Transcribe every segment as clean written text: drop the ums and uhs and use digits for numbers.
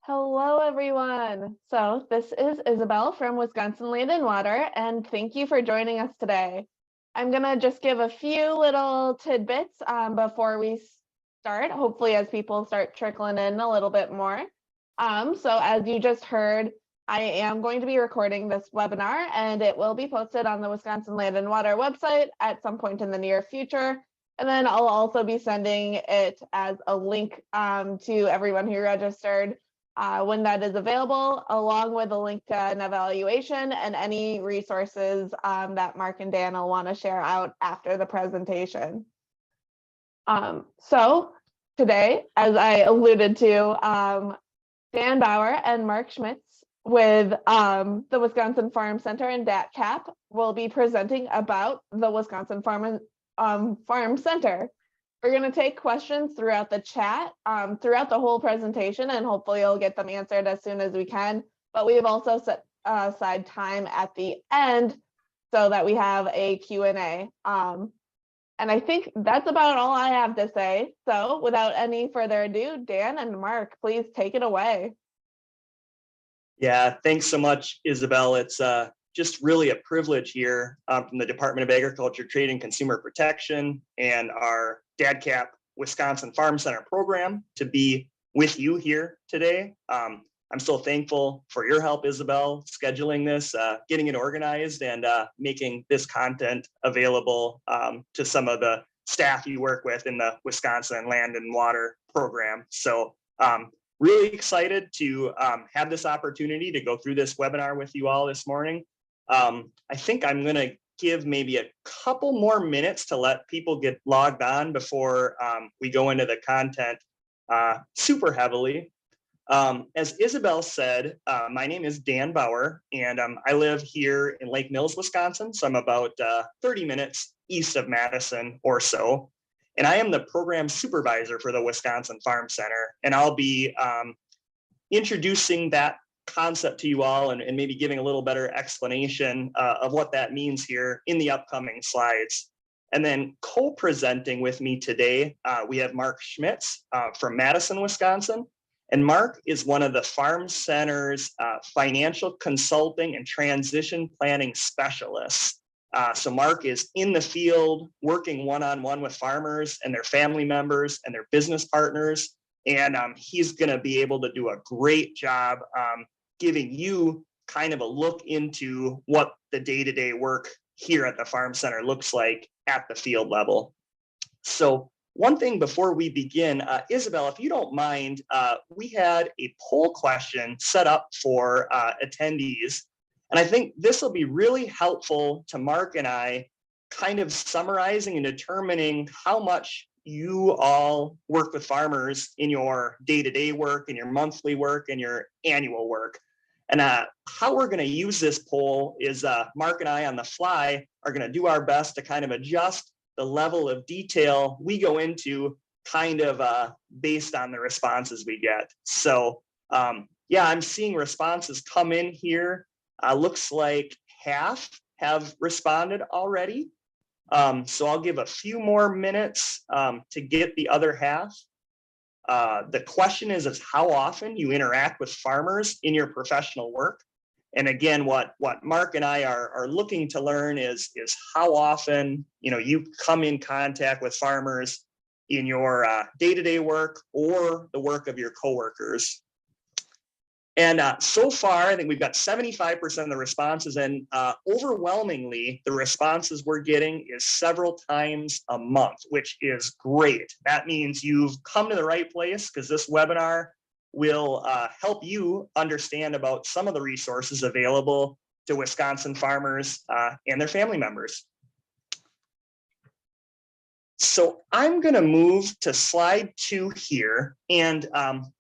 Hello, everyone. So this is Isabel from Wisconsin Land & Water, and thank you for joining us today. I'm going to just give a few little tidbits before we start, hopefully as people start trickling in a little bit more. So as you just heard, I am going to be recording this webinar, and it will be posted on the Wisconsin Land & Water website at some point in the near future. And then I'll also be sending it as a link to everyone who registered when that is available, along with a link to an evaluation and any resources that Mark and Dan will want to share out after the presentation. So today, as I alluded to, Dan Bauer and Mark Schmitz with the Wisconsin Farm Center and DATCP will be presenting about the Wisconsin Farm Center. We're going to take questions throughout the chat, throughout the whole presentation, and hopefully you'll get them answered as soon as we can. But we have also set aside time at the end so that we have a Q&A. And I think that's about all I have to say. So without any further ado, Dan and Mark, please take it away. Yeah, thanks so much, Isabel. It's just really a privilege here from the Department of Agriculture, Trade and Consumer Protection and our DADCP Wisconsin Farm Center program to be with you here today. I'm so thankful for your help, Isabel, scheduling this, getting it organized, and making this content available to some of the staff you work with in the Wisconsin Land and Water program. So really excited to have this opportunity to go through this webinar with you all this morning. I think I'm going to give maybe a couple more minutes to let people get logged on before we go into the content super heavily. As Isabel said, my name is Dan Bauer, and I live here in Lake Mills, Wisconsin. So I'm about 30 minutes east of Madison or so. And I am the program supervisor for the Wisconsin Farm Center. And I'll be introducing that concept to you all and maybe giving a little better explanation of what that means here in the upcoming slides. And then co-presenting with me today, we have Mark Schmitz from Madison, Wisconsin. And Mark is one of the Farm Center's financial consulting and transition planning specialists. So Mark is in the field working one-on-one with farmers and their family members and their business partners. And he's going to be able to do a great job giving you kind of a look into what the day-to-day work here at the Farm Center looks like at the field level. So one thing before we begin, Isabel, if you don't mind, we had a poll question set up for attendees. And I think this will be really helpful to Mark and I kind of summarizing and determining how much you all work with farmers in your day-to-day work, in your monthly work, and your annual work. And how we're going to use this poll is Mark and I on the fly are going to do our best to kind of adjust the level of detail we go into kind of based on the responses we get. So yeah, I'm seeing responses come in here. Looks like half have responded already. So I'll give a few more minutes to get the other half. The question is how often you interact with farmers in your professional work. And again, what Mark and I are looking to learn is how often you come in contact with farmers in your day-to-day work or the work of your coworkers. And so far, I think we've got 75% of the responses, and overwhelmingly, the responses we're getting is several times a month, which is great. That means you've come to the right place because this webinar will help you understand about some of the resources available to Wisconsin farmers and their family members. So I'm going to move to slide 2 here. And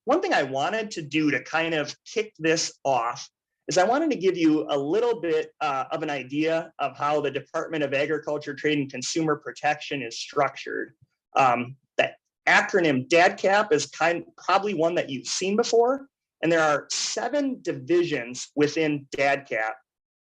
one thing I wanted to do to kind of kick this off is I wanted to give you a little bit of an idea of how the Department of Agriculture, Trade and Consumer Protection is structured. That acronym DADCP is probably one that you've seen before. And there are 7 divisions within DADCP.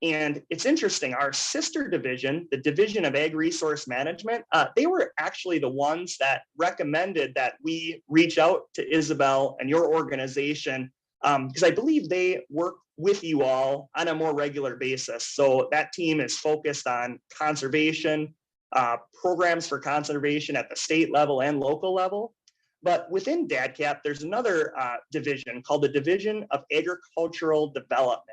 And it's interesting, our sister division, the Division of Ag Resource Management, they were actually the ones that recommended that we reach out to Isabel and your organization because I believe they work with you all on a more regular basis. So that team is focused on conservation, programs for conservation at the state level and local level. But within DADCAP, there's another division called the Division of Agricultural Development.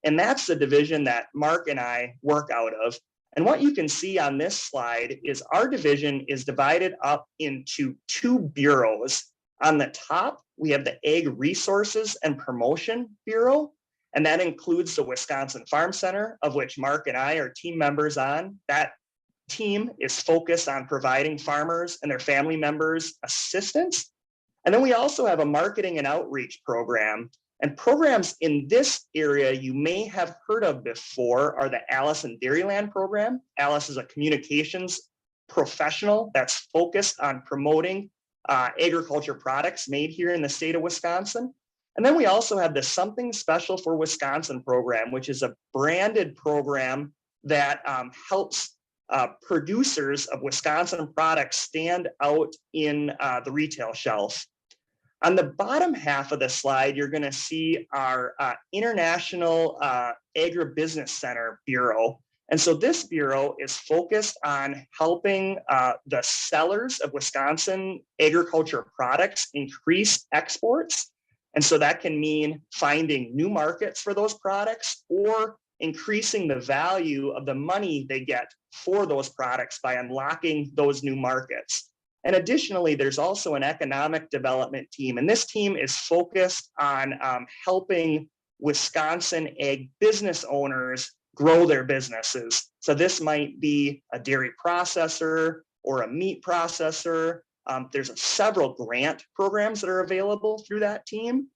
And that's the division that Mark and I work out of. And what you can see on this slide is our division is divided up into two bureaus. On the top, we have the Ag Resources and Promotion Bureau, and that includes the Wisconsin Farm Center, of which Mark and I are team members on. That team is focused on providing farmers and their family members assistance. And then we also have a marketing and outreach program. And programs in this area you may have heard of before are the Alice and Dairyland program. Alice is a communications professional that's focused on promoting agriculture products made here in the state of Wisconsin. And then we also have the Something Special for Wisconsin program, which is a branded program that helps producers of Wisconsin products stand out in the retail shelf. On the bottom half of the slide, you're going to see our International Agribusiness Center Bureau. And so this bureau is focused on helping the sellers of Wisconsin agriculture products increase exports. And so that can mean finding new markets for those products or increasing the value of the money they get for those products by unlocking those new markets. And additionally, there's also an economic development team, and this team is focused on helping Wisconsin ag business owners grow their businesses. So this might be a dairy processor or a meat processor. There's several grant programs that are available through that team.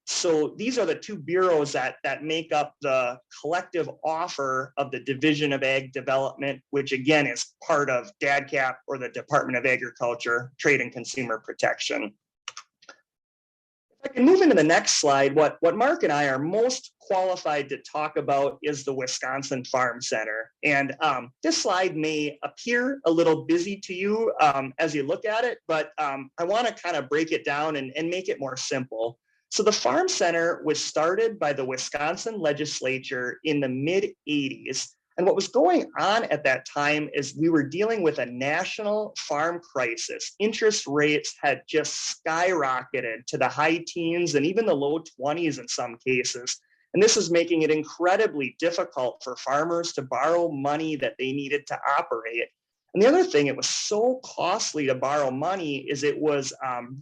So these are the two bureaus that make up the collective offer of the Division of Ag Development, which again is part of DADCAP, or the Department of Agriculture, Trade and Consumer Protection. If I can move into the next slide, what Mark and I are most qualified to talk about is the Wisconsin Farm Center. And this slide may appear a little busy to you as you look at it, but I want to kind of break it down and make it more simple. So the Farm Center was started by the Wisconsin legislature in the mid-'80s. And what was going on at that time is we were dealing with a national farm crisis. Interest rates had just skyrocketed to the high teens and even the low 20s in some cases. And this is making it incredibly difficult for farmers to borrow money that they needed to operate. And the other thing, it was so costly to borrow money is it was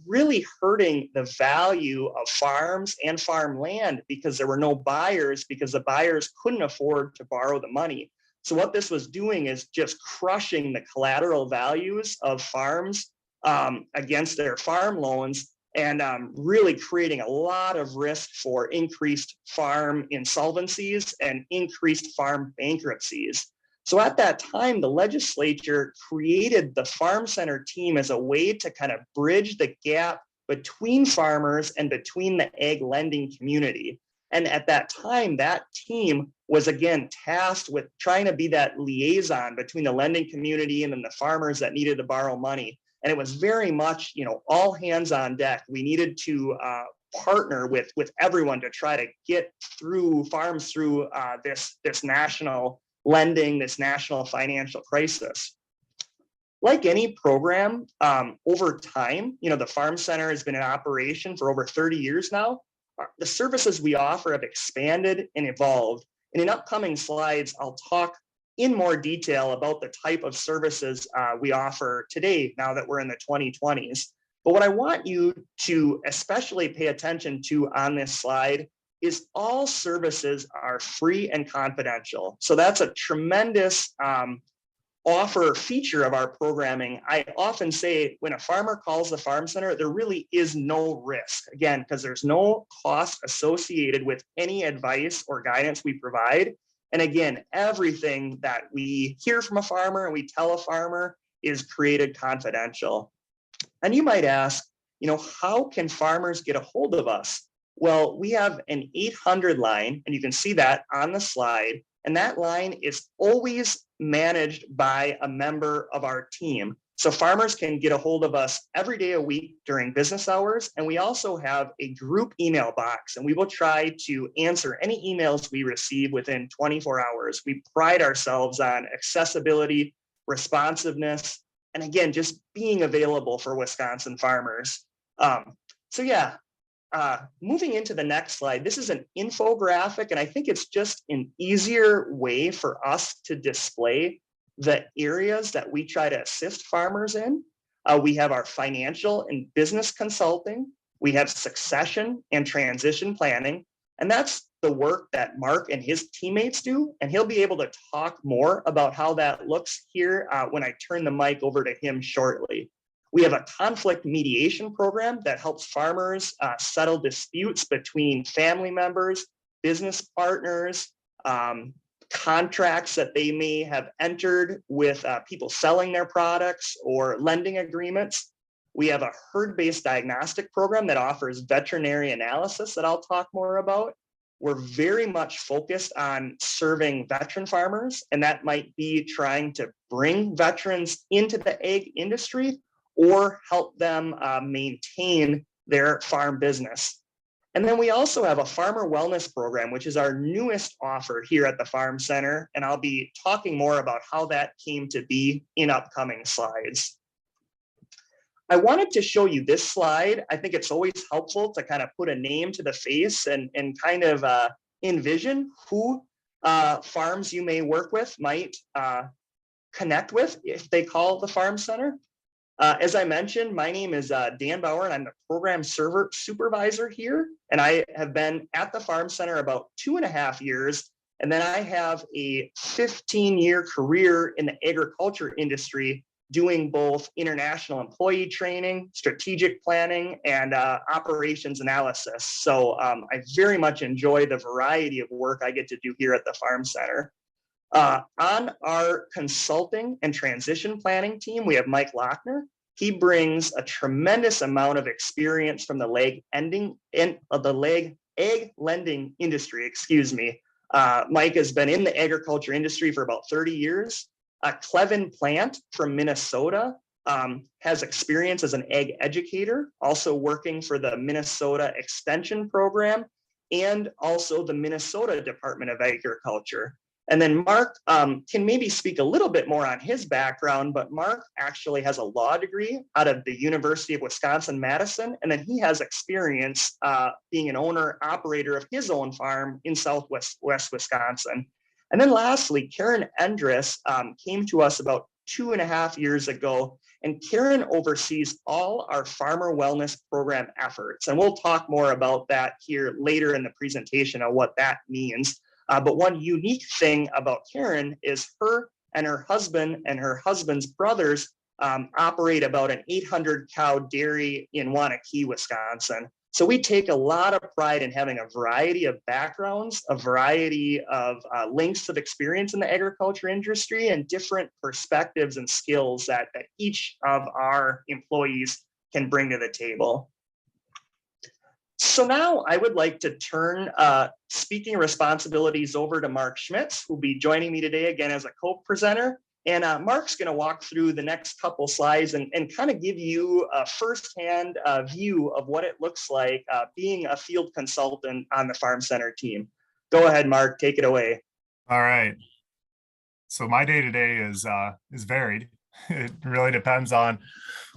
really hurting the value of farms and farmland because there were no buyers, because the buyers couldn't afford to borrow the money. So what this was doing is just crushing the collateral values of farms against their farm loans and really creating a lot of risk for increased farm insolvencies and increased farm bankruptcies. So at that time, the legislature created the Farm Center team as a way to kind of bridge the gap between farmers and between the ag lending community. And at that time, that team was again tasked with trying to be that liaison between the lending community and then the farmers that needed to borrow money. And it was very much, all hands on deck. We needed to partner with everyone to try to get farms through this national lending, this national financial crisis. Like any program, over time, the Farm Center has been in operation for over 30 years now. The services we offer have expanded and evolved. And in upcoming slides, I'll talk in more detail about the type of services we offer today, now that we're in the 2020s. But what I want you to especially pay attention to on this slide is all services are free and confidential. So that's a tremendous feature of our programming. I often say when a farmer calls the Farm Center, there really is no risk, again, because there's no cost associated with any advice or guidance we provide. And again, everything that we hear from a farmer and we tell a farmer is created confidential. And you might ask, how can farmers get a hold of us? Well, we have an 800 line, and you can see that on the slide. And that line is always managed by a member of our team. So farmers can get a hold of us every day a week during business hours. And we also have a group email box, and we will try to answer any emails we receive within 24 hours. We pride ourselves on accessibility, responsiveness, and again, just being available for Wisconsin farmers. Moving into the next slide, this is an infographic, and I think it's just an easier way for us to display the areas that we try to assist farmers in. We have our financial and business consulting. We have succession and transition planning. And that's the work that Mark and his teammates do. And he'll be able to talk more about how that looks here when I turn the mic over to him shortly. We have a conflict mediation program that helps farmers settle disputes between family members, business partners, contracts that they may have entered with people selling their products or lending agreements. We have a herd-based diagnostic program that offers veterinary analysis that I'll talk more about. We're very much focused on serving veteran farmers, and that might be trying to bring veterans into the ag industry or help them maintain their farm business. And then we also have a farmer wellness program, which is our newest offer here at the Farm Center. And I'll be talking more about how that came to be in upcoming slides. I wanted to show you this slide. I think it's always helpful to kind of put a name to the face and kind of envision who farms you may work with might connect with if they call the Farm Center. As I mentioned, my name is Dan Bauer, and I'm the program supervisor here. And I have been at the Farm Center about 2.5 years. And then I have a 15-year career in the agriculture industry, doing both international employee training, strategic planning, and operations analysis. So I very much enjoy the variety of work I get to do here at the Farm Center. On our consulting and transition planning team, we have Mike Lochner. He brings a tremendous amount of experience from the ag lending industry, Mike has been in the agriculture industry for about 30 years. Clevin Plant from Minnesota has experience as an ag educator, also working for the Minnesota Extension Program and also the Minnesota Department of Agriculture. And then Mark can maybe speak a little bit more on his background, but Mark actually has a law degree out of the University of Wisconsin-Madison, and then he has experience being an owner-operator of his own farm in Southwest Wisconsin. And then lastly, Karen Endress came to us about 2.5 years ago, and Karen oversees all our farmer wellness program efforts. And we'll talk more about that here later in the presentation on what that means. But one unique thing about Karen is her and her husband's brothers operate about an 800 cow dairy in Waunakee, Wisconsin. So we take a lot of pride in having a variety of backgrounds, a variety of lengths of experience in the agriculture industry, and different perspectives and skills that each of our employees can bring to the table. So now I would like to turn speaking responsibilities over to Mark Schmitz, who'll be joining me today again as a co-presenter. And Mark's going to walk through the next couple slides and kind of give you a firsthand view of what it looks like being a field consultant on the Farm Center team. Go ahead, Mark, take it away. All right. So my day-to-day is varied. It really depends on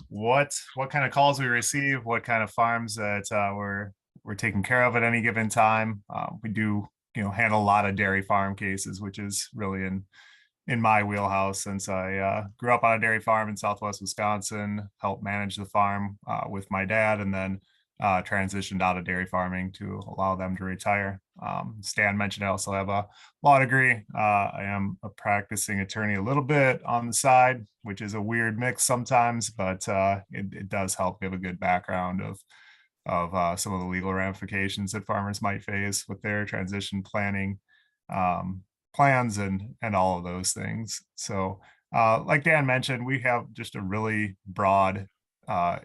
what kind of calls we receive, what kind of farms that we're taking care of at any given time. We do handle a lot of dairy farm cases, which is really in my wheelhouse, since I grew up on a dairy farm in Southwest Wisconsin, helped manage the farm with my dad, and then transitioned out of dairy farming to allow them to retire. Stan mentioned I also have a law degree. I am a practicing attorney a little bit on the side, which is a weird mix sometimes, but it does help give a good background of some of the legal ramifications that farmers might face with their transition planning plans and all of those things. So like Dan mentioned, we have just a really broad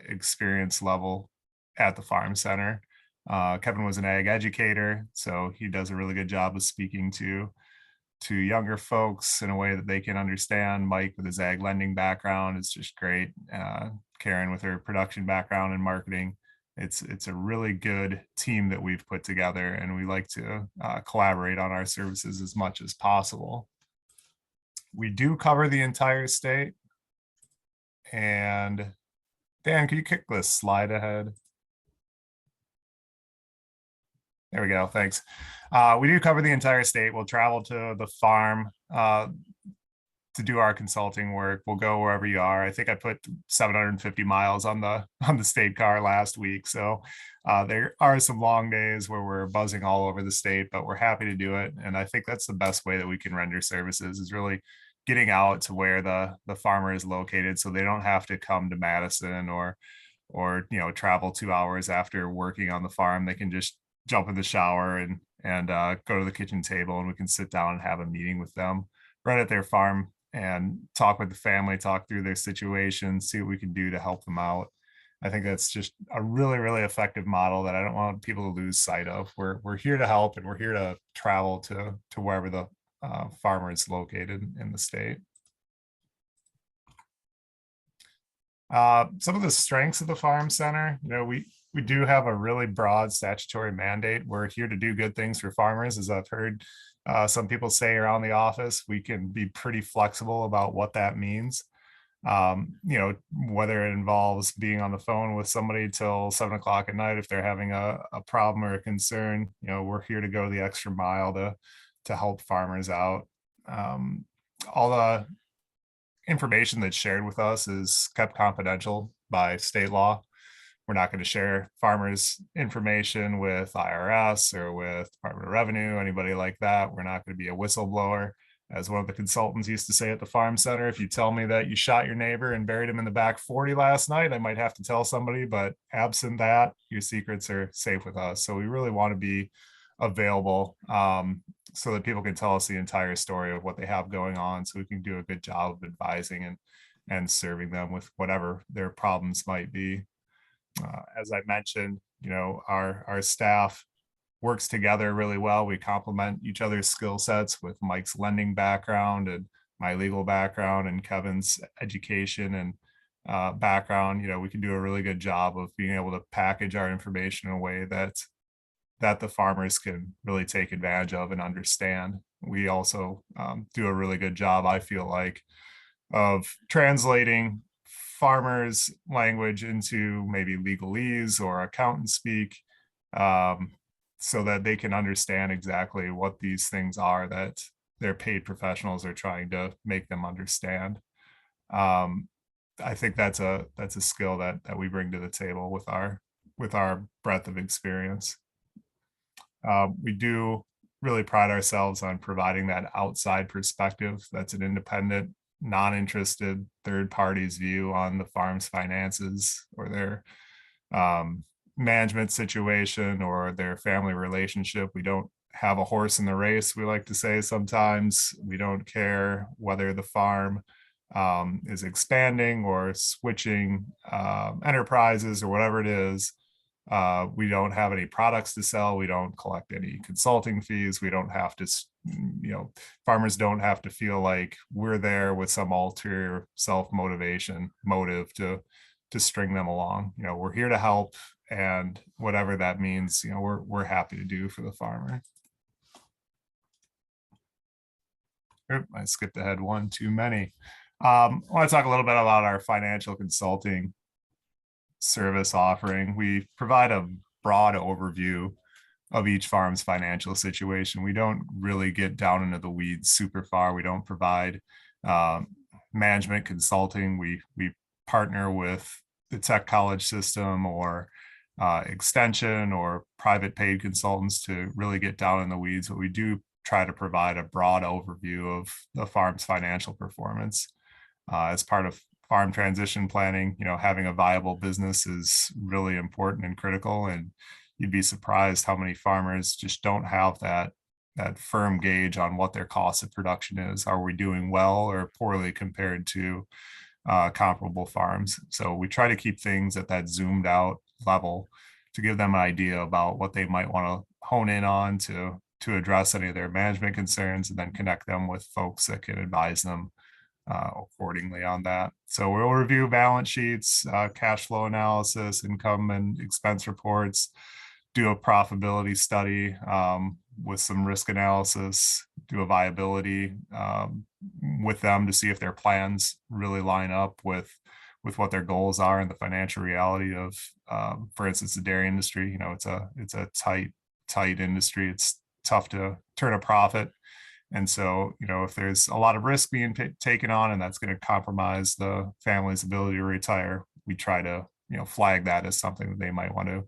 experience level at the Farm Center. Kevin was an ag educator, so he does a really good job of speaking to to younger folks in a way that they can understand. Mike with his ag lending background is just great. Karen with her production background and marketing. It's a really good team that we've put together, and we like to collaborate on our services as much as possible. We do cover the entire state. And Dan, can you kick this slide ahead? There we go. Thanks. We do cover the entire state. We'll travel to the farm to do our consulting work. We'll go wherever you are. I think I put 750 miles on the state car last week. So there are some long days where we're buzzing all over the state, but we're happy to do it. And I think that's the best way that we can render services, is really getting out to where the farmer is located, so they don't have to come to Madison or travel 2 hours after working on the farm. They can just jump in the shower and go to the kitchen table, and we can sit down and have a meeting with them right at their farm and talk with the family, talk through their situation, see what we can do to help them out. I think that's just a really, really effective model that I don't want people to lose sight of. We're here to help, and we're here to travel to wherever the farmer is located in the state. Some of the strengths of the farm center, we do have a really broad statutory mandate. We're here to do good things for farmers. As I've heard some people say around the office, we can be pretty flexible about what that means. Whether it involves being on the phone with somebody till 7 o'clock at night if they're having a problem or a concern, we're here to go the extra mile to help farmers out. All the information that's shared with us is kept confidential by state law. We're not going to share farmers' information with IRS or with Department of Revenue, anybody like that. We're not going to be a whistleblower. As one of the consultants used to say at the farm center, if you tell me that you shot your neighbor and buried him in the back 40 last night, I might have to tell somebody, but absent that, your secrets are safe with us. So we really want to be available so that people can tell us the entire story of what they have going on, so we can do a good job of advising and serving them with whatever their problems might be. As I mentioned, our staff works together really well. We complement each other's skill sets with Mike's lending background and my legal background and Kevin's education and background. We can do a really good job of being able to package our information in a way that the farmers can really take advantage of and understand. We also do a really good job, I feel like, of translating farmers' language into maybe legalese or accountant speak, so that they can understand exactly what these things are that their paid professionals are trying to make them understand. I think that's a skill that we bring to the table with our breadth of experience. We do really pride ourselves on providing that outside perspective. That's an independent, non-interested third party's view on the farm's finances or their management situation or their family relationship. We don't have a horse in the race, we like to say sometimes. We don't care whether the farm is expanding or switching enterprises or whatever it is. We don't have any products to sell. We don't collect any consulting fees. We don't have to, farmers don't have to feel like we're there with some ulterior motive to string them along. We're here to help, and whatever that means, we're happy to do for the farmer. Oop, I skipped ahead one too many. I want to talk a little bit about our financial consulting service offering. We provide a broad overview of each farm's financial situation. We don't really get down into the weeds super far. We don't provide management consulting. We partner with the tech college system or extension or private paid consultants to really get down in the weeds, but we do try to provide a broad overview of the farm's financial performance. As part of farm transition planning, having a viable business is really important and critical, and you'd be surprised how many farmers just don't have that firm gauge on what their cost of production is. Are we doing well or poorly compared to comparable farms? So we try to keep things at that zoomed out level to give them an idea about what they might want to hone in on to address any of their management concerns, and then connect them with folks that can advise them accordingly on that. So we'll review balance sheets, cash flow analysis, income and expense reports, do a profitability study with some risk analysis, do a viability with them to see if their plans really line up with what their goals are and the financial reality of, for instance, the dairy industry. You know, it's a tight industry. It's tough to turn a profit. And so, you know, if there's a lot of risk being taken on and that's going to compromise the family's ability to retire, we try to, you know, flag that as something that they might want to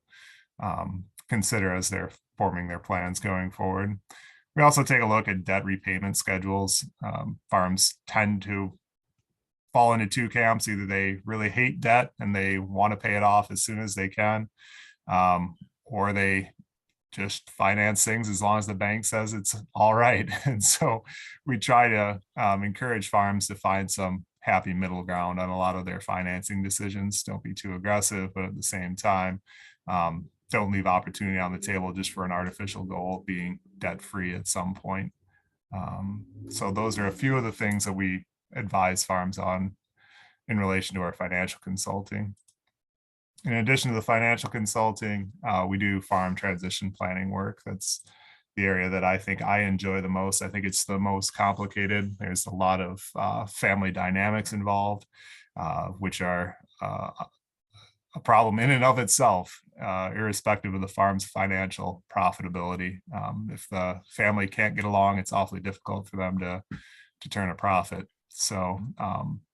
consider as they're forming their plans going forward. We also take a look at debt repayment schedules. Farms tend to fall into two camps. Either they really hate debt and they want to pay it off as soon as they can, or they just finance things as long as the bank says it's all right. And so we try to encourage farms to find some happy middle ground on a lot of their financing decisions. Don't be too aggressive, but at the same time, don't leave opportunity on the table just for an artificial goal of being debt free at some point. So those are a few of the things that we advise farms on in relation to our financial consulting. In addition to the financial consulting, we do farm transition planning work. That's the area that I think I enjoy the most. I think it's the most complicated. There's a lot of family dynamics involved, which are a problem in and of itself, irrespective of the farm's financial profitability. If the family can't get along, it's awfully difficult for them to turn a profit. So,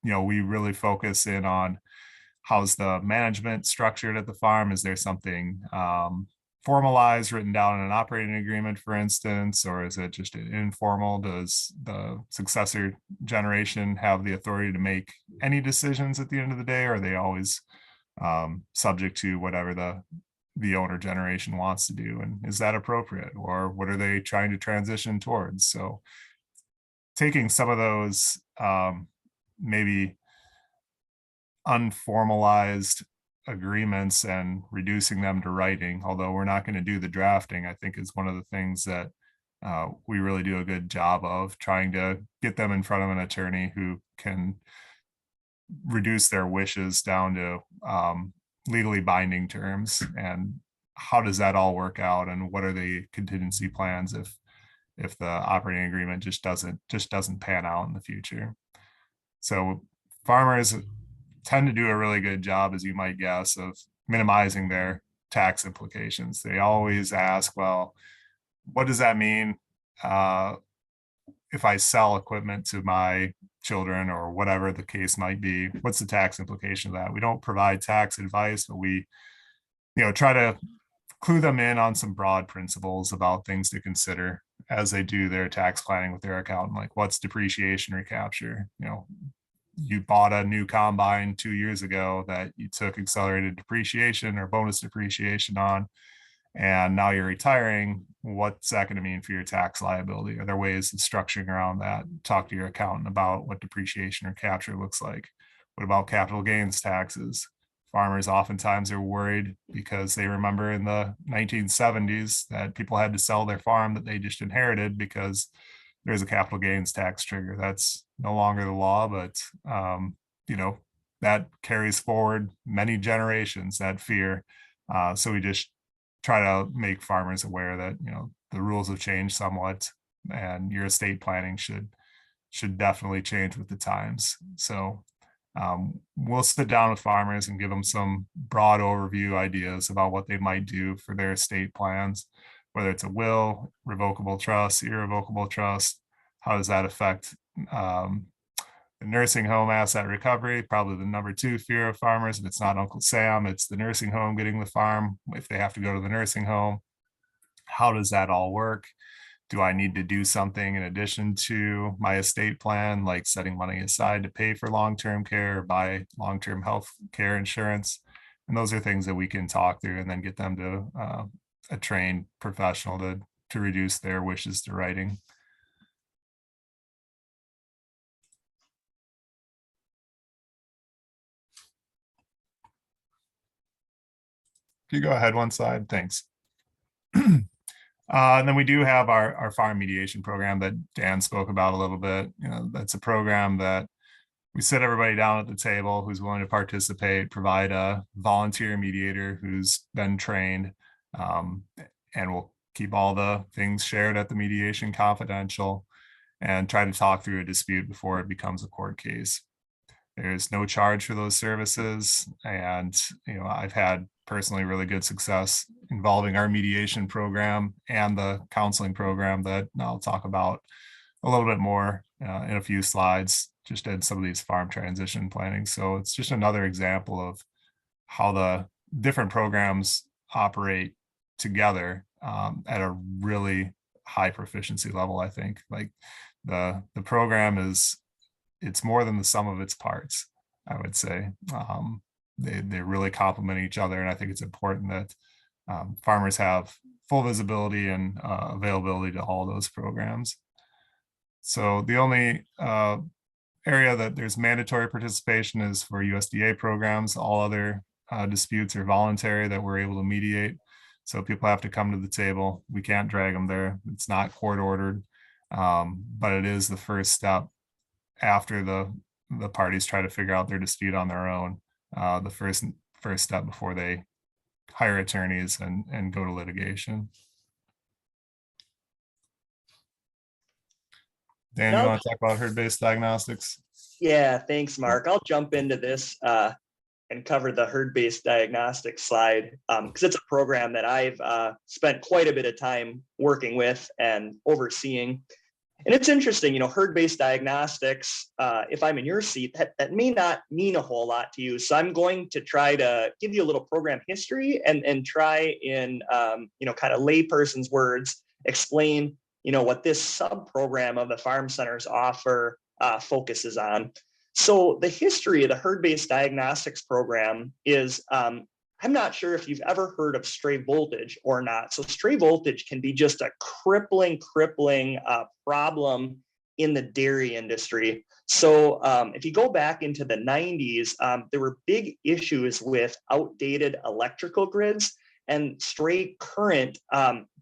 you know, we really focus in on how's the management structured at the farm. Is there something formalized, written down in an operating agreement, for instance, or is it just informal? Does the successor generation have the authority to make any decisions at the end of the day, or are they always subject to whatever the owner generation wants to do? And is that appropriate, or what are they trying to transition towards? So taking some of those maybe unformalized agreements and reducing them to writing, although we're not going to do the drafting, I think is one of the things that we really do a good job of, trying to get them in front of an attorney who can reduce their wishes down to legally binding terms. And how does that all work out, and what are the contingency plans if the operating agreement just doesn't pan out in the future? So farmers tend to do a really good job, as you might guess, of minimizing their tax implications. They always ask, well, what does that mean if I sell equipment to my children, or whatever the case might be? What's the tax implication of that? We don't provide tax advice, but we, you know, try to clue them in on some broad principles about things to consider as they do their tax planning with their accountant. Like, what's depreciation recapture? You know, you bought a new combine 2 years ago that you took accelerated depreciation or bonus depreciation on, and now you're retiring. What's that going to mean for your tax liability? Are there ways of structuring around that? Talk to your accountant about what depreciation or capture looks like. What about capital gains taxes? Farmers oftentimes are worried because they remember in the 1970s that people had to sell their farm that they just inherited because there's a capital gains tax trigger. That's no longer the law, but you know, that carries forward many generations, that fear. So we just try to make farmers aware that, you know, the rules have changed somewhat, and your estate planning should definitely change with the times. So we'll sit down with farmers and give them some broad overview ideas about what they might do for their estate plans, whether it's a will, revocable trust, irrevocable trust. How does that affect the nursing home asset recovery? Probably the number 2 fear of farmers. If it's not Uncle Sam, it's the nursing home getting the farm if they have to go to the nursing home. How does that all work? Do I need to do something in addition to my estate plan, like setting money aside to pay for long-term care or buy long-term health care insurance? And those are things that we can talk through and then get them to a trained professional to reduce their wishes to writing. Can you go ahead one slide? Thanks. And then we do have our farm mediation program that Dan spoke about a little bit. That's a program that we sit everybody down at the table who's willing to participate, provide a volunteer mediator who's been trained, and we'll keep all the things shared at the mediation confidential and try to talk through a dispute before it becomes a court case. There's no charge for those services. And, I've had personally really good success involving our mediation program and the counseling program that I'll talk about a little bit more in a few slides, just in some of these farm transition planning. So it's just another example of how the different programs operate together at a really high proficiency level. I think like the program it's more than the sum of its parts, I would say. They really complement each other. And I think it's important that farmers have full visibility and availability to all those programs. So the only area that there's mandatory participation is for USDA programs. All other disputes are voluntary that we're able to mediate. So people have to come to the table. We can't drag them there. It's not court ordered, but it is the first step after the parties try to figure out their dispute on their own. The first step before they hire attorneys and go to litigation. Dan, you want to talk about herd-based diagnostics? Yeah, thanks, Mark. I'll jump into this and cover the herd-based diagnostics slide because it's a program that I've spent quite a bit of time working with and overseeing. And it's interesting, herd-based diagnostics, if I'm in your seat, that may not mean a whole lot to you. So I'm going to try to give you a little program history and try in, kind of layperson's words, explain, what this sub-program of the Farm Centers offer focuses on. So the history of the herd-based diagnostics program is, I'm not sure if you've ever heard of stray voltage or not. So stray voltage can be just a crippling problem in the dairy industry. So if you go back into the 90s, there were big issues with outdated electrical grids and stray current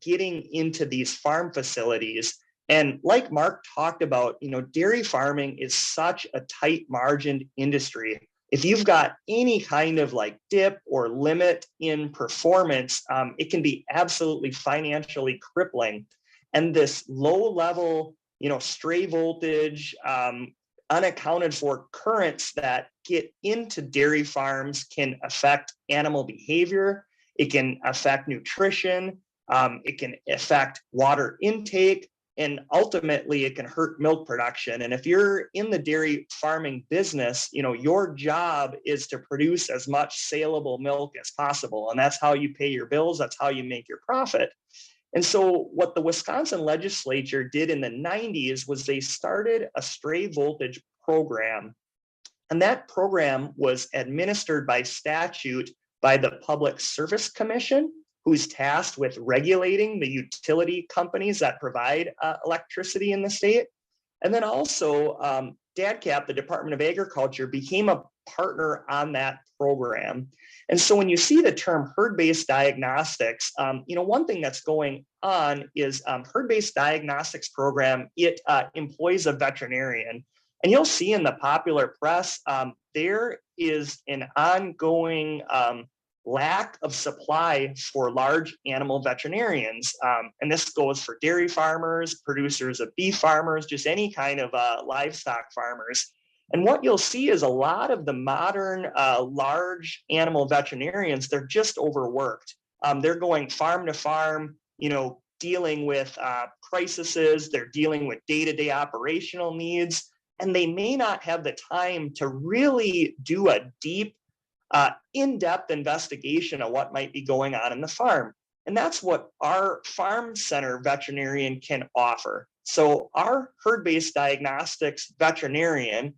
getting into these farm facilities. And like Mark talked about, dairy farming is such a tight margined industry. If you've got any kind of like dip or limit in performance, it can be absolutely financially crippling. And this low level, stray voltage, unaccounted for currents that get into dairy farms can affect animal behavior. It can affect nutrition. It can affect water intake. And ultimately, it can hurt milk production. And if you're in the dairy farming business, your job is to produce as much saleable milk as possible. And that's how you pay your bills. That's how you make your profit. And so what the Wisconsin legislature did in the 90s was they started a stray voltage program. And that program was administered by statute by the Public Service Commission, who's tasked with regulating the utility companies that provide electricity in the state. And then also DATCP, the Department of Agriculture, became a partner on that program. And so when you see the term herd-based diagnostics, one thing that's going on is herd-based diagnostics program, it employs a veterinarian. And you'll see in the popular press, there is an ongoing lack of supply for large animal veterinarians. And this goes for dairy farmers, producers of beef farmers, just any kind of livestock farmers. And what you'll see is a lot of the modern large animal veterinarians, they're just overworked. They're going farm to farm, dealing with crises, they're dealing with day-to-day operational needs, and they may not have the time to really do a deep in-depth investigation of what might be going on in the farm. And that's what our farm center veterinarian can offer. So our herd-based diagnostics veterinarian,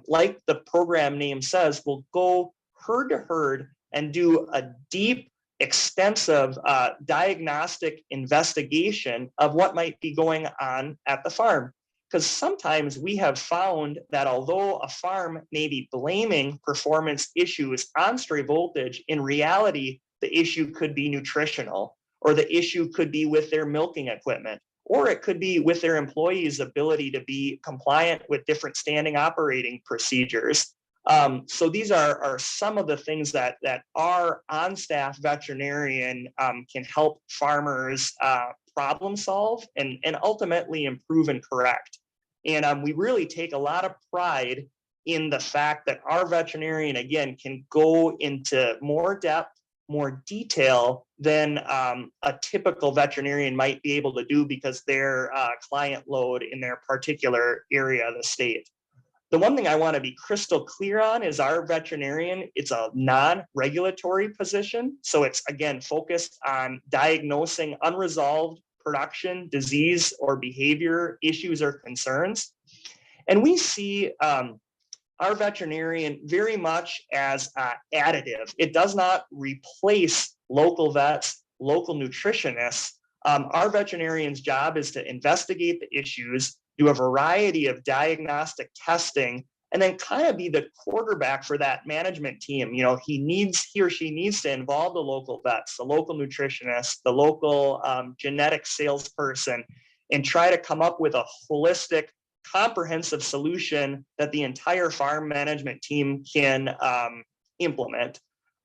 like the program name says, will go herd to herd and do a deep, extensive diagnostic investigation of what might be going on at the farm. Because sometimes we have found that although a farm may be blaming performance issues on stray voltage, in reality, the issue could be nutritional, or the issue could be with their milking equipment, or it could be with their employees' ability to be compliant with different standing operating procedures. So these are some of the things that our on-staff veterinarian can help farmers problem solve and ultimately improve and correct. And we really take a lot of pride in the fact that our veterinarian, again, can go into more depth, more detail than a typical veterinarian might be able to do because their client load in their particular area of the state. The one thing I want to be crystal clear on is our veterinarian, it's a non-regulatory position. So it's, again, focused on diagnosing unresolved production, disease, or behavior issues or concerns. And we see our veterinarian very much as additive. It does not replace local vets, local nutritionists. Our veterinarian's job is to investigate the issues, do a variety of diagnostic testing, and then kind of be the quarterback for that management team. You know, he or she needs to involve the local vets, the local nutritionist, the local genetic salesperson, and try to come up with a holistic, comprehensive solution that the entire farm management team can implement.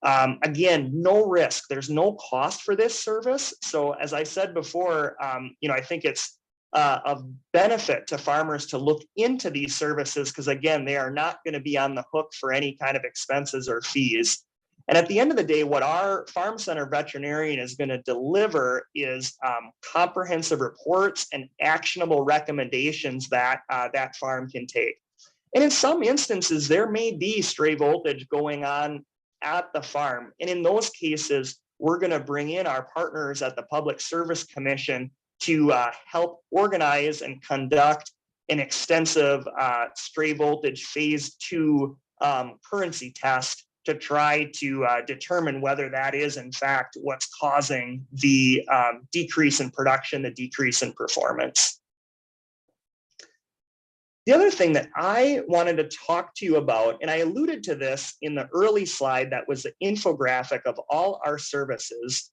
Again, no risk. There's no cost for this service. So as I said before, I think it's of benefit to farmers to look into these services because, again, they are not going to be on the hook for any kind of expenses or fees. And at the end of the day, what our farm center veterinarian is going to deliver is comprehensive reports and actionable recommendations that that farm can take. And in some instances, there may be stray voltage going on at the farm. And in those cases, we're going to bring in our partners at the Public Service Commission to help organize and conduct an extensive stray voltage phase 2 currency test to try to determine whether that is in fact what's causing the decrease in production, the decrease in performance. The other thing that I wanted to talk to you about, and I alluded to this in the early slide that was the infographic of all our services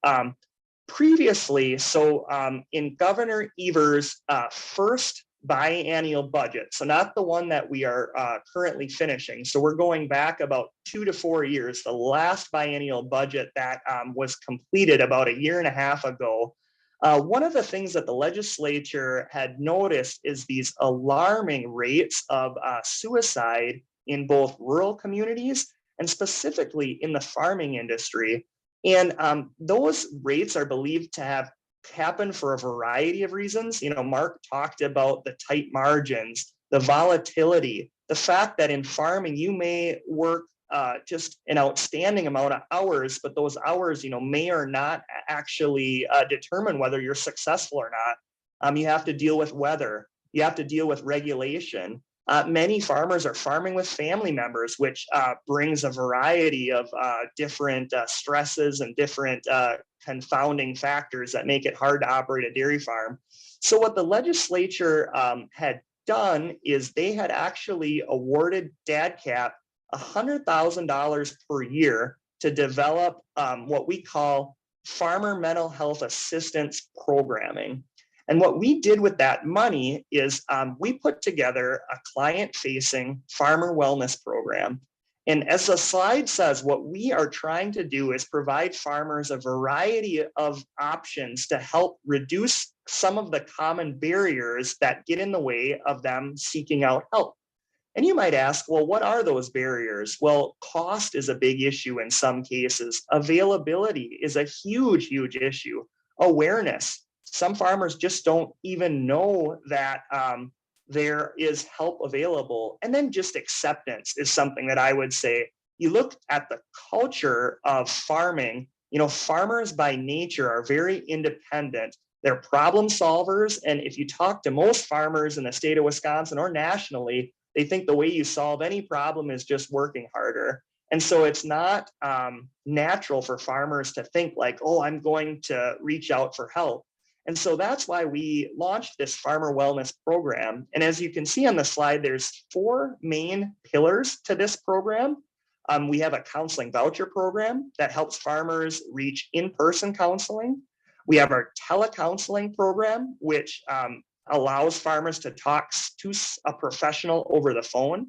previously. So in Governor Evers' first biennial budget, so not the one that we are currently finishing. So we're going back about 2 to 4 years, the last biennial budget that was completed about a year and a half ago. One of the things that the legislature had noticed is these alarming rates of suicide in both rural communities and specifically in the farming industry. And those rates are believed to have happened for a variety of reasons. You know, Mark talked about the tight margins, the volatility, the fact that in farming you may work just an outstanding amount of hours, but those hours, may or not actually determine whether you're successful or not. You have to deal with weather. You have to deal with regulation. Many farmers are farming with family members, which brings a variety of different stresses and different confounding factors that make it hard to operate a dairy farm. So what the legislature had done is they had actually awarded DATCP $100,000 per year to develop what we call farmer mental health assistance programming. And what we did with that money is we put together a client-facing farmer wellness program. And as the slide says, what we are trying to do is provide farmers a variety of options to help reduce some of the common barriers that get in the way of them seeking out help. And you might ask, well, what are those barriers? Well, cost is a big issue in some cases. Availability is a huge, huge issue. Awareness. Some farmers just don't even know that there is help available. And then just acceptance is something that I would say. You look at the culture of farming, farmers by nature are very independent. They're problem solvers. And if you talk to most farmers in the state of Wisconsin or nationally, they think the way you solve any problem is just working harder. And so it's not natural for farmers to think like, oh, I'm going to reach out for help. And so that's why we launched this farmer wellness program. And as you can see on the slide, there's 4 main pillars to this program. We have a counseling voucher program that helps farmers reach in-person counseling. We have our TELE-COUNSELING program, which allows farmers to talk to a professional over the phone.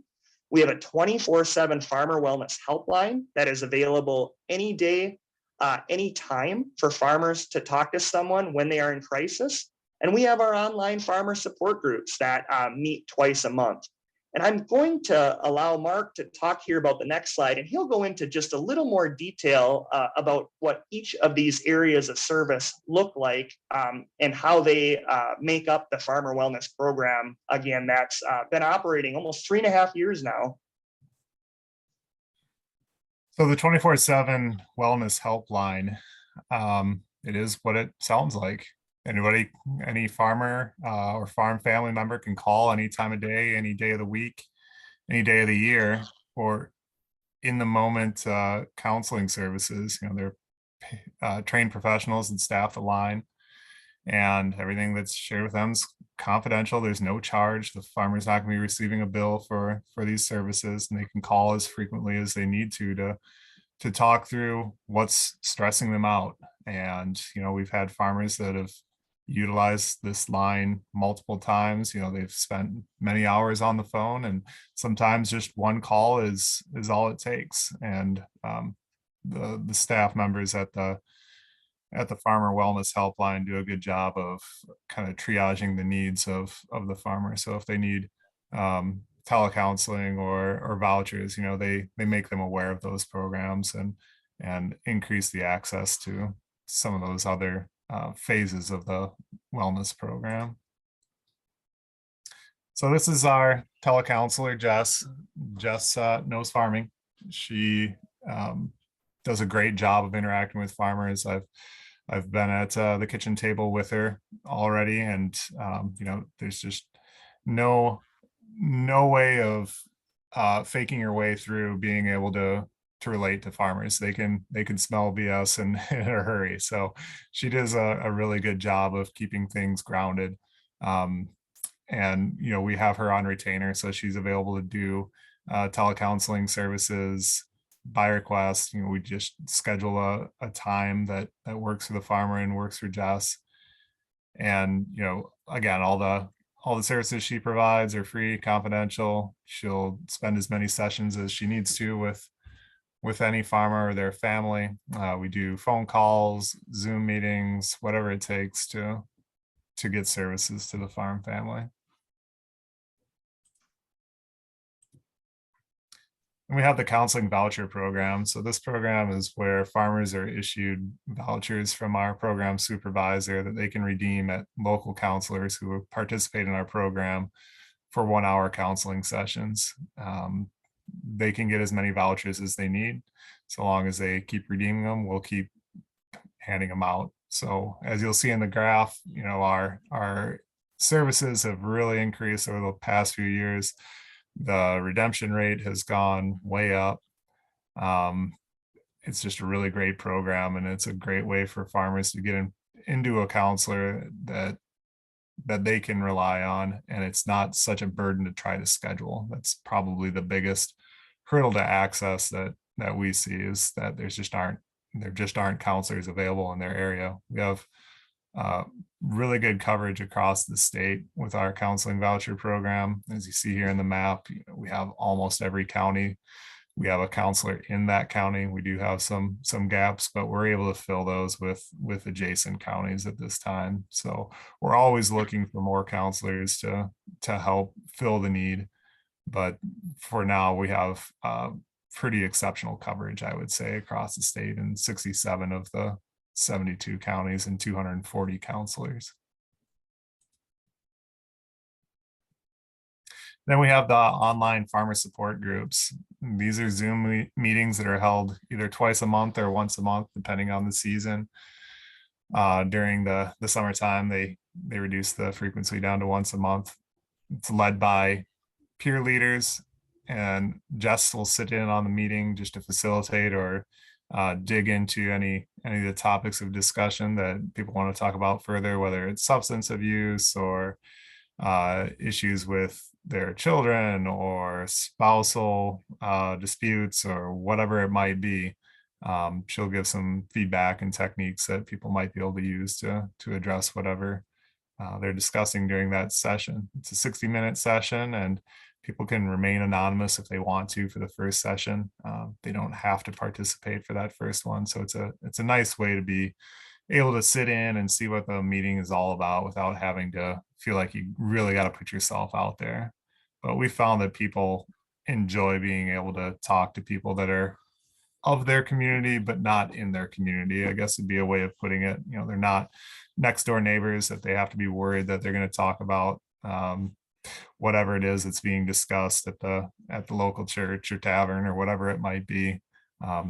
We have a 24/7 farmer wellness helpline that is available any day, any time for farmers to talk to someone when they are in crisis. And we have our online farmer support groups that meet twice a month. And I'm going to allow Mark to talk here about the next slide, and he'll go into just a little more detail about what each of these areas of service look like and how they make up the farmer wellness program. Again, that's been operating almost 3.5 years now. So the 24/7 wellness helpline, it is what it sounds like. Anybody, any farmer or farm family member can call any time of day, any day of the week, any day of the year, or in the moment counseling services. You know, they're trained professionals and staff the line, and everything that's shared with them is confidential. There's no charge. The farmer's not going to be receiving a bill for these services, and they can call as frequently as they need to talk through what's stressing them out. And you know, we've had farmers that have utilized this line multiple times. You know, they've spent many hours on the phone, and sometimes just one call is all it takes. And the staff members at the farmer wellness helpline do a good job of kind of triaging the needs of the farmer. So if they need tele-counseling or vouchers, you know, they make them aware of those programs and increase the access to some of those other phases of the wellness program. So this is our tele-counselor, Jess. Jess knows farming. She does a great job of interacting with farmers. I've been at the kitchen table with her already, and you know, there's just no way of faking your way through being able to relate to farmers. They can smell BS in a hurry. So she does a really good job of keeping things grounded. And you know, we have her on retainer, so she's available to do tele-counseling services by request. You know, we just schedule a time that works for the farmer and works for Jess. And you know, again, all the services she provides are free, confidential. She'll spend as many sessions as she needs to with any farmer or their family. We do phone calls, Zoom meetings, whatever it takes to get services to the farm family. And we have the counseling voucher program. So this program is where farmers are issued vouchers from our program supervisor that they can redeem at local counselors who participate in our program for 1-hour counseling sessions. They can get as many vouchers as they need. So long as they keep redeeming them, we'll keep handing them out. So as you'll see in the graph, you know, our services have really increased over the past few years. The redemption rate has gone way up. It's just a really great program, and it's a great way for farmers to get into a counselor that they can rely on, and it's not such a burden to try to schedule. That's probably the biggest hurdle to access that we see, is that there just aren't counselors available in their area. We have really good coverage across the state with our counseling voucher program. As you see here in the map, you know, we have almost every county. We have a counselor in that county. We do have some gaps, but we're able to fill those with adjacent counties at this time. So we're always looking for more counselors to help fill the need. But for now, we have pretty exceptional coverage, I would say, across the state in 67 of the 72 counties and 240 counselors. Then we have the online farmer support groups. These are Zoom meetings that are held either twice a month or once a month, depending on the season. During the summertime, they reduce the frequency down to once a month. It's led by peer leaders, and Jess will sit in on the meeting just to facilitate or dig into any of the topics of discussion that people want to talk about further, whether it's substance abuse or issues with their children or spousal disputes or whatever it might be. She'll give some feedback and techniques that people might be able to use to address whatever they're discussing during that session. It's a 60-minute session, and people can remain anonymous if they want to for the first session. They don't have to participate for that first one. So it's a nice way to be able to sit in and see what the meeting is all about without having to feel like you really got to put yourself out there. But we found that people enjoy being able to talk to people that are of their community, but not in their community, I guess would be a way of putting it. You know, they're not next door neighbors that they have to be worried that they're going to talk about whatever it is that's being discussed at the local church or tavern or whatever it might be.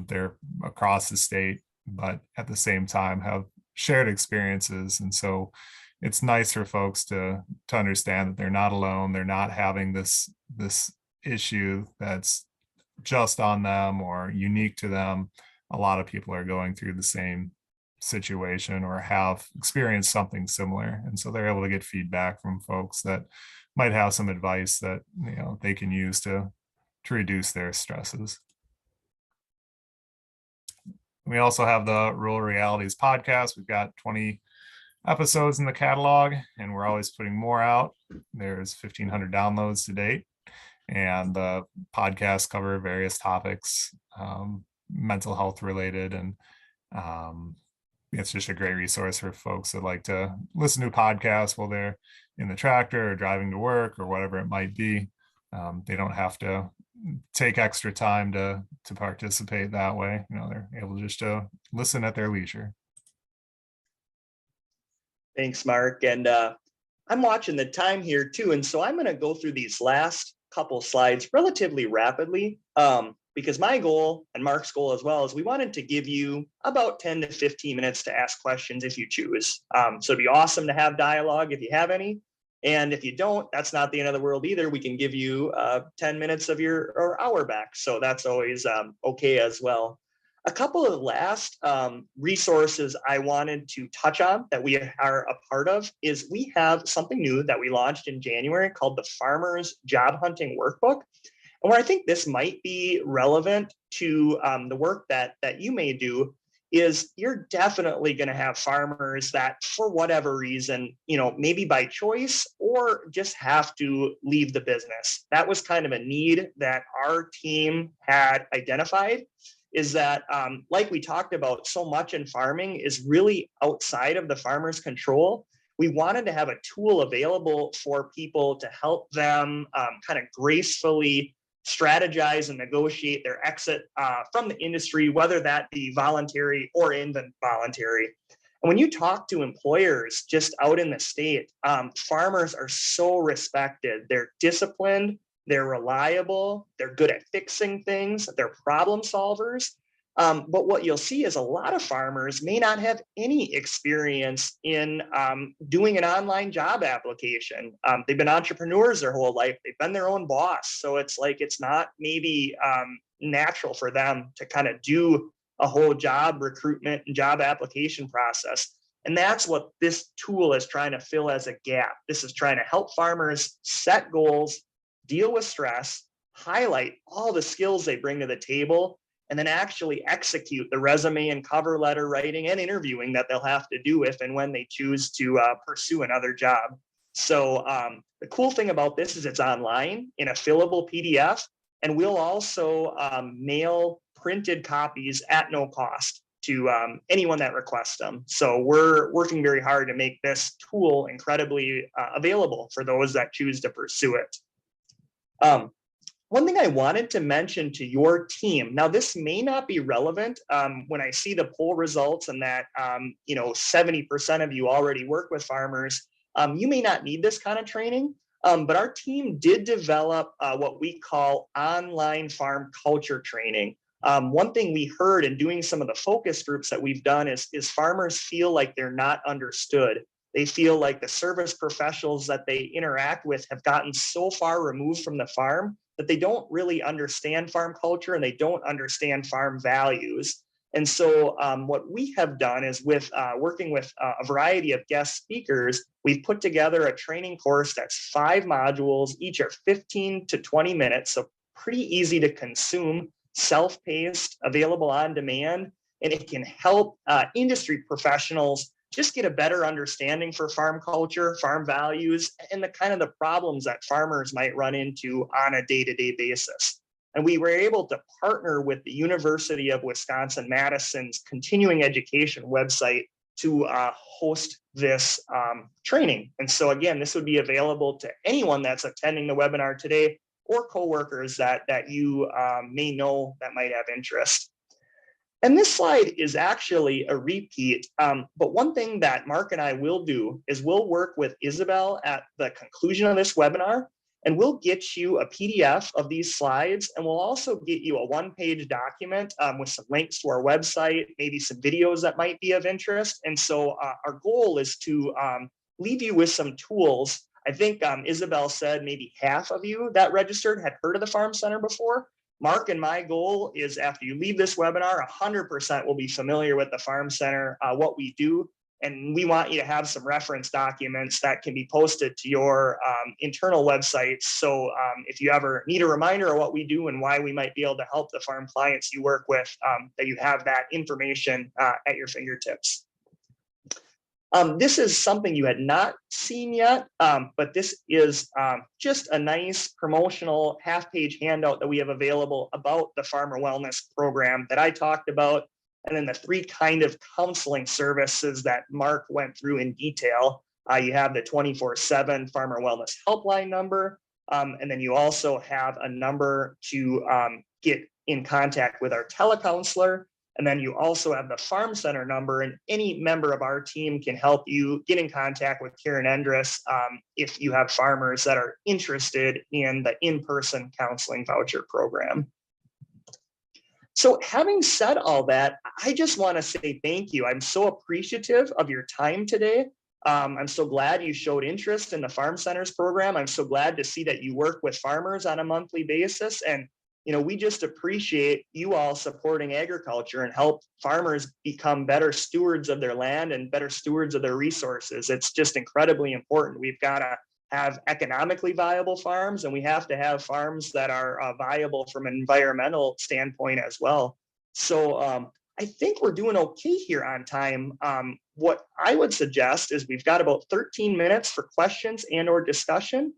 They're across the state, but at the same time have shared experiences. And so it's nice for folks to understand that they're not alone. They're not having this issue that's just on them or unique to them. A lot of people are going through the same situation or have experienced something similar. And so they're able to get feedback from folks that might have some advice that, you know, they can use to reduce their stresses. We also have the Rural Realities podcast. We've got 20 episodes in the catalog, and we're always putting more out. There's 1,500 downloads to date, and the podcasts cover various topics, mental health related, and it's just a great resource for folks that like to listen to podcasts while they're in the tractor or driving to work or whatever it might be. They don't have to take extra time to participate that way. You know, they're able just to listen at their leisure. Thanks, Mark. And I'm watching the time here too. And so I'm going to go through these last couple slides relatively rapidly because my goal and Mark's goal as well is we wanted to give you about 10 to 15 minutes to ask questions if you choose. So it'd be awesome to have dialogue if you have any. And if you don't, that's not the end of the world either. We can give you 10 minutes of your hour back. So that's always okay as well. A couple of the last resources I wanted to touch on that we are a part of is we have something new that we launched in January called the Farmers Job Hunting Workbook. And where I think this might be relevant to the work that you may do is you're definitely going to have farmers that for whatever reason, you know, maybe by choice or just have to leave the business. That was kind of a need that our team had identified. Is that, like we talked about, so much in farming is really outside of the farmer's control. We wanted to have a tool available for people to help them kind of gracefully strategize and negotiate their exit from the industry, whether that be voluntary or involuntary. And when you talk to employers just out in the state, farmers are so respected. They're disciplined. They're reliable, they're good at fixing things, they're problem solvers. But what you'll see is a lot of farmers may not have any experience in doing an online job application. They've been entrepreneurs their whole life, they've been their own boss. So it's like, it's not maybe natural for them to kind of do a whole job recruitment and job application process. And that's what this tool is trying to fill as a gap. This is trying to help farmers set goals, deal with stress, highlight all the skills they bring to the table, and then actually execute the resume and cover letter writing and interviewing that they'll have to do if and when they choose to pursue another job. So the cool thing about this is it's online in a fillable PDF, and we'll also mail printed copies at no cost to anyone that requests them. So we're working very hard to make this tool incredibly available for those that choose to pursue it. One thing I wanted to mention to your team, now this may not be relevant when I see the poll results and that 70% of you already work with farmers. You may not need this kind of training, but our team did develop what we call online farm culture training. One thing we heard in doing some of the focus groups that we've done is farmers feel like they're not understood. They feel like the service professionals that they interact with have gotten so far removed from the farm that they don't really understand farm culture and they don't understand farm values. And so what we have done is with working with a variety of guest speakers, we've put together a training course that's 5 modules, each are 15 to 20 minutes, so pretty easy to consume. self-paced, available on demand, and it can help industry professionals just get a better understanding for farm culture, farm values, and the kind of the problems that farmers might run into on a day-to-day basis. And we were able to partner with the University of Wisconsin-Madison's continuing education website to host this training. And so again, this would be available to anyone that's attending the webinar today or coworkers that you may know that might have interest. And this slide is actually a repeat, but one thing that Mark and I will do is we'll work with Isabel at the conclusion of this webinar, and we'll get you a PDF of these slides, and we'll also get you a one-page document with some links to our website, maybe some videos that might be of interest. And so our goal is to leave you with some tools. I think Isabel said maybe half of you that registered had heard of the Farm Center before. Mark and my goal is after you leave this webinar, 100% will be familiar with the Farm Center, what we do. And we want you to have some reference documents that can be posted to your internal websites. So if you ever need a reminder of what we do and why we might be able to help the farm clients you work with, that you have that information at your fingertips. This is something you had not seen yet, but this is just a nice promotional half-page handout that we have available about the Farmer Wellness Program that I talked about, and then the 3 kind of counseling services that Mark went through in detail. You have the 24/7 Farmer Wellness Helpline number, and then you also have a number to get in contact with our telecounselor. And then you also have the Farm Center number, and any member of our team can help you get in contact with Karen Endress if you have farmers that are interested in the in-person counseling voucher program. So having said all that, I just want to say thank you. I'm so appreciative of your time today. I'm so glad you showed interest in the Farm Centers program. I'm so glad to see that you work with farmers on a monthly basis. And we just appreciate you all supporting agriculture and help farmers become better stewards of their land and better stewards of their resources. It's just incredibly important. We've got to have economically viable farms, and we have to have farms that are viable from an environmental standpoint as well. So I think we're doing okay here on time. What I would suggest is we've got about 13 minutes for questions and or discussion.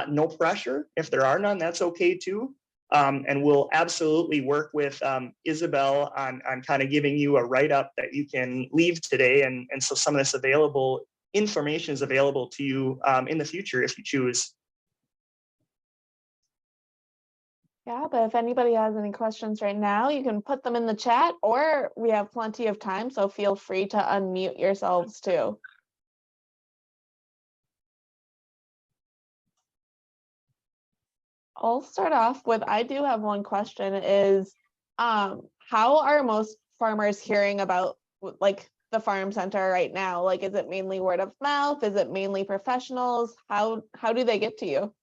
No pressure. If there are none, that's okay too. And we'll absolutely work with Isabel on kind of giving you a write-up that you can leave today. And so some of this information is available to you in the future if you choose. Yeah, but if anybody has any questions right now, you can put them in the chat, or we have plenty of time, so feel free to unmute yourselves too. I'll start off with, I do have one question is, how are most farmers hearing about like the Farm Center right now? Like, is it mainly word of mouth? Is it mainly professionals? How do they get to you?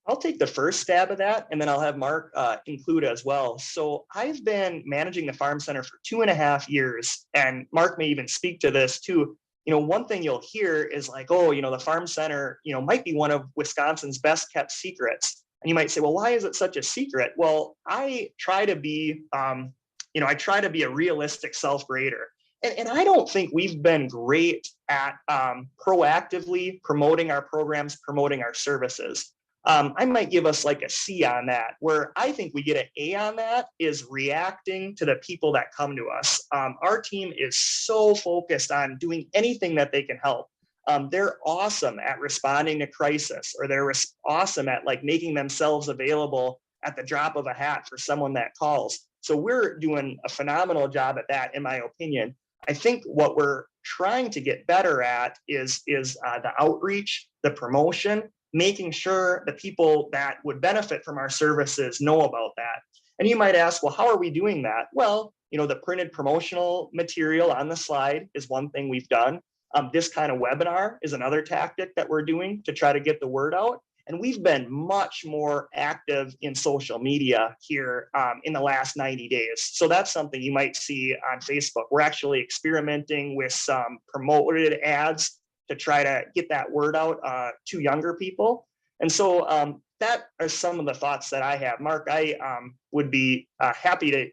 I'll take the first stab at that, and then I'll have Mark include as well. So I've been managing the Farm Center for 2.5 years, and Mark may even speak to this too. One thing you'll hear is like, oh, the Farm Center, might be one of Wisconsin's best kept secrets. And you might say, well, why is it such a secret? Well, I try to be, a realistic self-grader. And I don't think we've been great at proactively promoting our programs, promoting our services. I might give us like a C on that. Where I think we get an A on that is reacting to the people that come to us. Our team is so focused on doing anything that they can help. They're awesome at responding to crisis, or they're awesome at like making themselves available at the drop of a hat for someone that calls. So we're doing a phenomenal job at that, in my opinion. I think what we're trying to get better at is the outreach, the promotion, making sure the people that would benefit from our services know about that. And you might ask, well, how are we doing that? Well, the printed promotional material on the slide is one thing we've done. This kind of webinar is another tactic that we're doing to try to get the word out. And we've been much more active in social media here in the last 90 days. So that's something you might see on Facebook. We're actually experimenting with some promoted ads to try to get that word out to younger people. And so that are some of the thoughts that I have. Mark, I would be happy to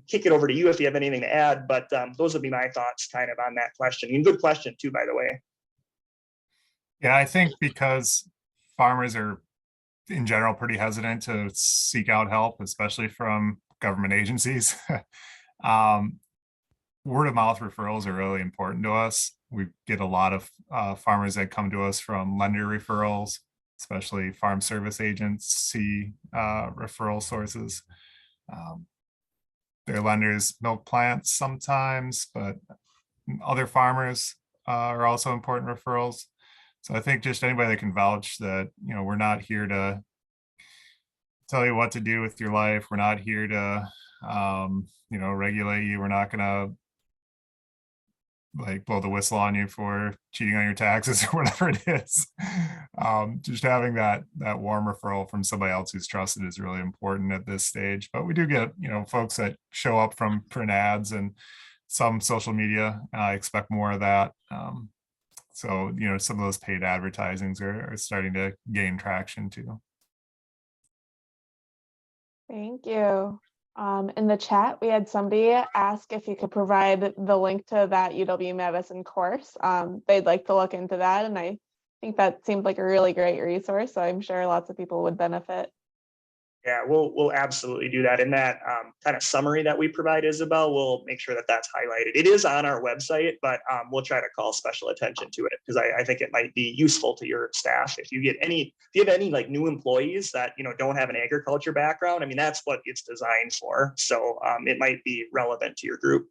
kick it over to you if you have anything to add, but those would be my thoughts kind of on that question. And good question too, by the way. Yeah, I think because farmers are in general pretty hesitant to seek out help, especially from government agencies. Word of mouth referrals are really important to us. We get a lot of farmers that come to us from lender referrals, especially farm service agency referral sources. Their lenders milk plants sometimes, but other farmers are also important referrals. So I think just anybody that can vouch that, you know, we're not here to tell you what to do with your life. We're not here to, you know, regulate you. We're not going to like blow the whistle on you for cheating on your taxes or whatever it is. Just having that warm referral from somebody else who's trusted is really important at this stage. But we do get, you know, folks that show up from print ads and some social media. I expect more of that. So, you know, some of those paid advertisings are starting to gain traction too. Thank you. In the chat, we had somebody ask if you could provide the link to that UW-Madison course. They'd like to look into that, and I think that seemed like a really great resource, so I'm sure lots of people would benefit. Yeah, we'll absolutely do that. In that kind of summary that we provide, Isabel, we'll make sure that that's highlighted. It is on our website, but we'll try to call special attention to it because I think it might be useful to your staff. If you have any like new employees that, you know, don't have an agriculture background, I mean, that's what it's designed for. So it might be relevant to your group.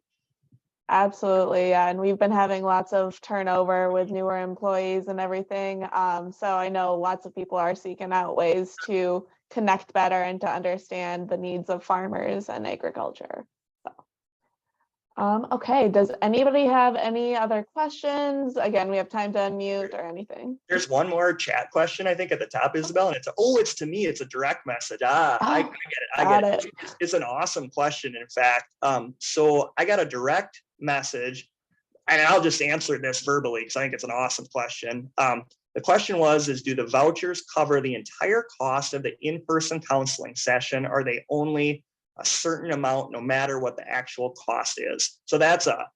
Absolutely, yeah. And we've been having lots of turnover with newer employees and everything. So I know lots of people are seeking out ways to connect better and to understand the needs of farmers and agriculture. So, okay, does anybody have any other questions? Again, we have time to unmute or anything. There's one more chat question, I think, at the top, Isabel, and it's to me, it's a direct message. I get it. I get it. It's an awesome question, in fact. So I got a direct message, and I'll just answer this verbally because I think it's an awesome question. The question is, do the vouchers cover the entire cost of the in-person counseling session? Or are they only a certain amount, no matter what the actual cost is? So that's a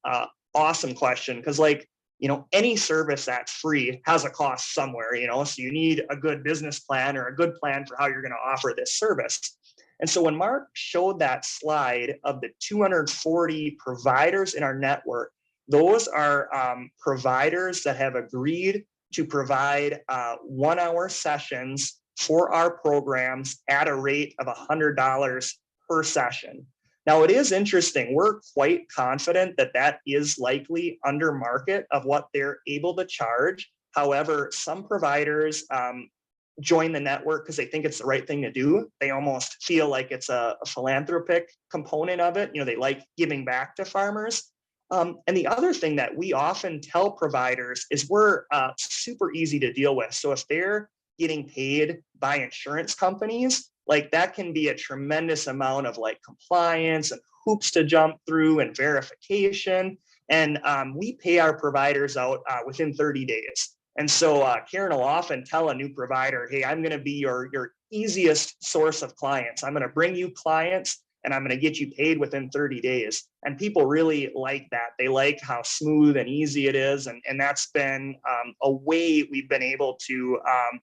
awesome question because, like, you know, any service that's free has a cost somewhere, you know, so you need a good business plan or a good plan for how you're going to offer this service. And so when Mark showed that slide of the 240 providers in our network, those are providers that have agreed to provide 1 hour sessions for our programs at a rate of $100 per session. Now, it is interesting. We're quite confident that that is likely under market of what they're able to charge. However, some providers join the network because they think it's the right thing to do. They almost feel like it's a philanthropic component of it. You know, they like giving back to farmers. And the other thing that we often tell providers is we're super easy to deal with. So if they're getting paid by insurance companies, like that can be a tremendous amount of like compliance and hoops to jump through and verification. And we pay our providers out within 30 days. And so Karen will often tell a new provider, hey, I'm going to be your easiest source of clients. I'm going to bring you clients and I'm going to get you paid within 30 days. And people really like that. They like how smooth and easy it is. And that's been a way we've been able to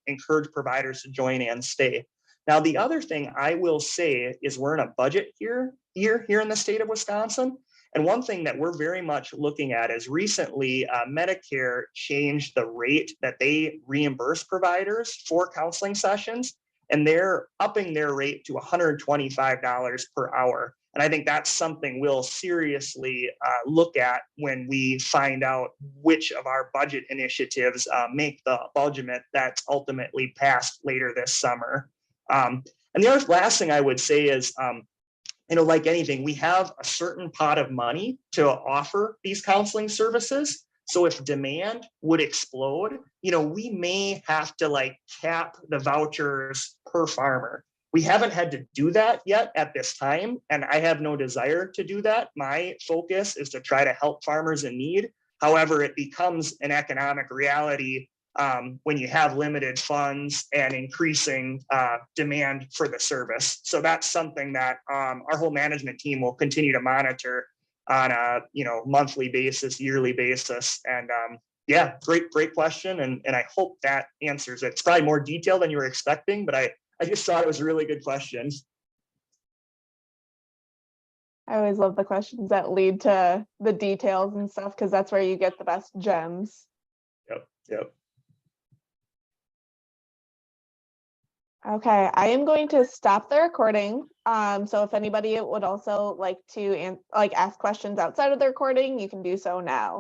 encourage providers to join and stay. Now, the other thing I will say is we're in a budget year here in the state of Wisconsin. And one thing that we're very much looking at is recently Medicare changed the rate that they reimburse providers for counseling sessions. And they're upping their rate to $125 per hour. And I think that's something we'll seriously look at when we find out which of our budget initiatives make the budget that's ultimately passed later this summer. And the last thing I would say is, you know, like anything, we have a certain pot of money to offer these counseling services. So if demand would explode, you know, we may have to like cap the vouchers per farmer. We haven't had to do that yet at this time, and I have no desire to do that. My focus is to try to help farmers in need. However, it becomes an economic reality when you have limited funds and increasing demand for the service. So that's something that our whole management team will continue to monitor on a monthly basis, yearly basis. And yeah, great question. And I hope that answers it. It's probably more detailed than you were expecting, but I just thought it was a really good question. I always love the questions that lead to the details and stuff, because that's where you get the best gems. Yep. Okay, I am going to stop the recording. So if anybody would also like to ask questions outside of the recording, you can do so now.